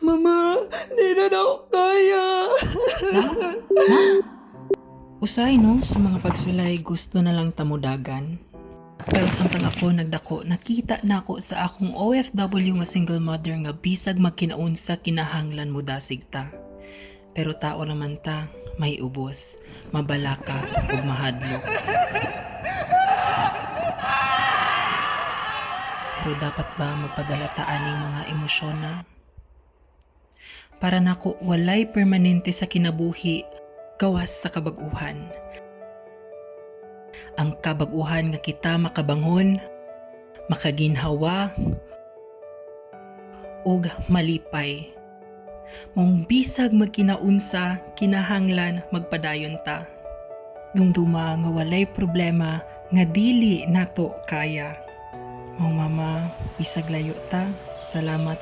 Mama, di na ako kaya. Usay no, sa mga pagsulay gusto na lang tamudagan. Pero samtang ako nagdako, nakita na ako sa akong OFW nga single mother nga bisag magkinaun sa kinahanglan mo dasig ta. Pero tao naman ta, may ubos, mabalaka ug mahadlok. Pero dapat ba magpadala ta aning mga emosyon na? Para nako walay permanente sa kinabuhi gawas sa kabag-uhan. Ang kabag-uhan nga kita makabangon, makaginhawa, ug malipay. Mong bisag magkinaunsa, kinahanglan magpadayon ta. Dumduma nga walay problema nga dili nato kaya. Mama, bisag layo ta. Salamat